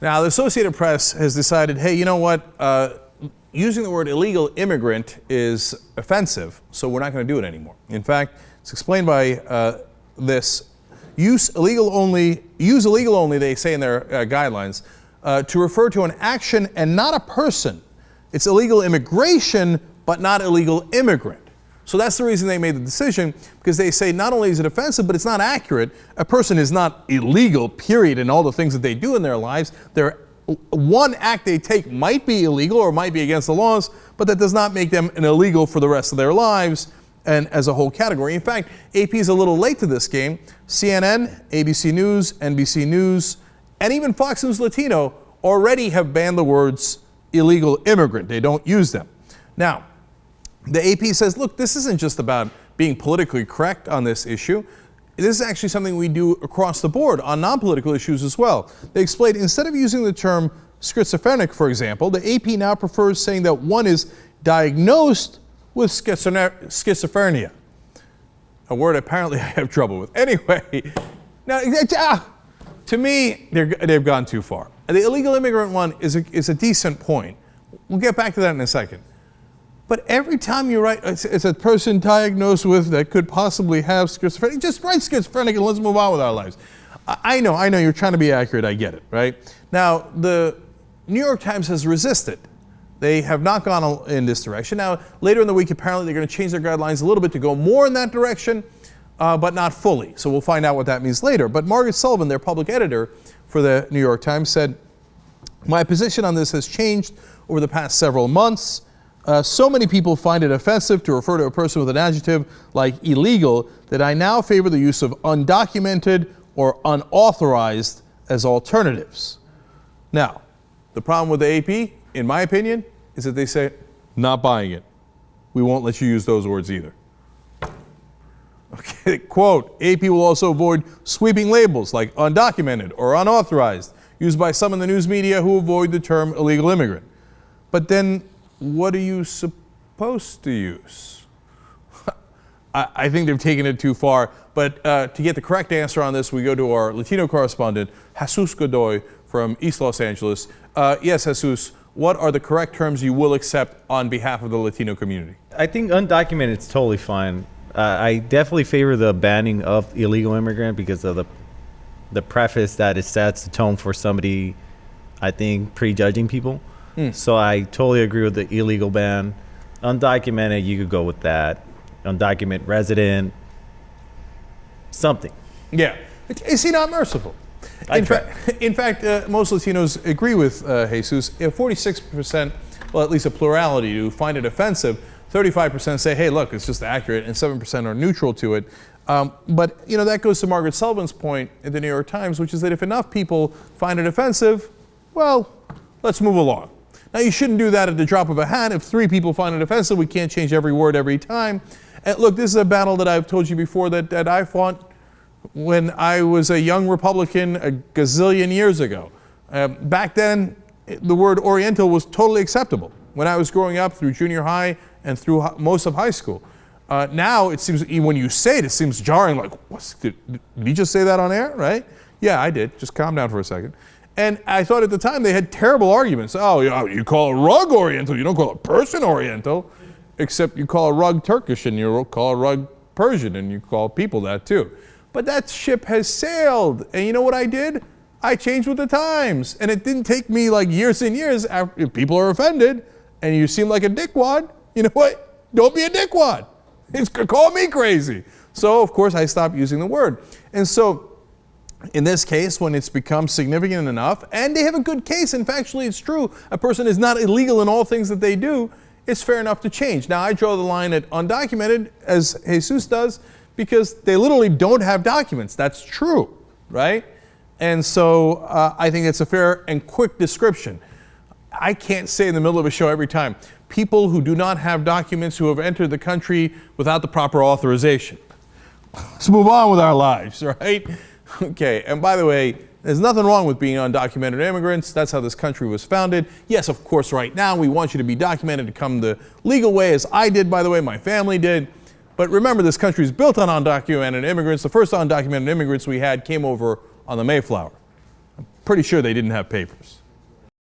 Now, the Associated Press has decided, hey, you know what? Using the word illegal immigrant is offensive, so we're not going to do it anymore. In fact, it's explained by this. Use illegal only, they say in their guidelines, to refer to an action and not a person. It's illegal immigration, but not illegal immigrant. So that's the reason they made the decision, because they say not only is it offensive, but it's not accurate. A person is not illegal, period, in all the things that they do in their lives. One act they take might be illegal or might be against the laws, but that does not make them an illegal for the rest of their lives and as a whole category. In fact, AP is a little late to this game. CNN, ABC News, NBC News, and even Fox News Latino already have banned the words illegal immigrant. They don't use them. Now, the AP says, look, this isn't just about being politically correct on this issue. This is actually something we do across the board on non-political issues as well. They explained, instead of using the term schizophrenic, for example, the AP now prefers saying that one is diagnosed with schizophrenia. A word apparently I have trouble with. Anyway, now, to me, they've gone too far. The illegal immigrant one is a decent point. We'll get back to that in a second. But every time you write, it's a person diagnosed with that could possibly have schizophrenia, just write schizophrenic and let's move on with our lives. I know, you're trying to be accurate, I get it, right? Now, the New York Times has resisted. They have not gone in this direction. Now, later in the week, apparently they're going to change their guidelines a little bit to go more in that direction, but not fully. So we'll find out what that means later. But Margaret Sullivan, their public editor for the New York Times, said, my position on this has changed over the past several months. So many people find it offensive to refer to a person with an adjective like illegal that I now favor the use of undocumented or unauthorized as alternatives. Now, the problem with the AP, in my opinion, is that they say, not buying it. We won't let you use those words either. Okay, quote, AP will also avoid sweeping labels like undocumented or unauthorized used by some in the news media who avoid the term illegal immigrant. But then, what are you supposed to use? I think they've taken it too far, but to get the correct answer on this, we go to our Latino correspondent, Jesus Godoy from East Los Angeles. Yes, Jesus, what are the correct terms you will accept on behalf of the Latino community? I think undocumented is totally fine. I definitely favor the banning of illegal immigrant because of the preface that it sets the tone for somebody, I think, prejudging people. So I totally agree with the illegal ban. Undocumented, you could go with that. Undocumented resident, something. Yeah. Is he not merciful? In fact, most Latinos agree with Jesus. 46%, well, at least a plurality, who find it offensive. 35% say, hey, look, it's just accurate, and 7% are neutral to it. But, you know, that goes to Margaret Sullivan's point in the New York Times, which is that if enough people find it offensive, well, let's move along. Now, you shouldn't do that at the drop of a hat. If 3 people find it offensive, we can't change every word every time. And look, this is a battle that I've told you before that I fought when I was a young Republican a gazillion years ago. Back then, the word Oriental was totally acceptable when I was growing up through junior high and through most of high school. Now, it seems, when you say it, it seems jarring, like, did he just say that on air, right? Yeah, I did. Just calm down for a second. And I thought at the time they had terrible arguments. Oh, you call a rug Oriental, you don't call a person Oriental, except you call a rug Turkish and you call a rug Persian and you call people that too. But that ship has sailed. And you know what I did? I changed with the times. And it didn't take me like years and years. If people are offended and you seem like a dickwad, you know what? Don't be a dickwad. Call me crazy. So, of course, I stopped using the word. And so, in this case, when it's become significant enough, and they have a good case, and factually it's true, a person is not illegal in all things that they do, it's fair enough to change. Now, I draw the line at undocumented, as Jesus does, because they literally don't have documents. That's true, right? And so I think it's a fair and quick description. I can't say in the middle of a show every time, people who do not have documents who have entered the country without the proper authorization. Let's move on with our lives, right? Okay, and by the way, there's nothing wrong with being undocumented immigrants. That's how this country was founded. Yes, of course, right now we want you to be documented to come the legal way, as I did, by the way, my family did. But remember, this country is built on undocumented immigrants. The first undocumented immigrants we had came over on the Mayflower. pretty sure they didn't have papers.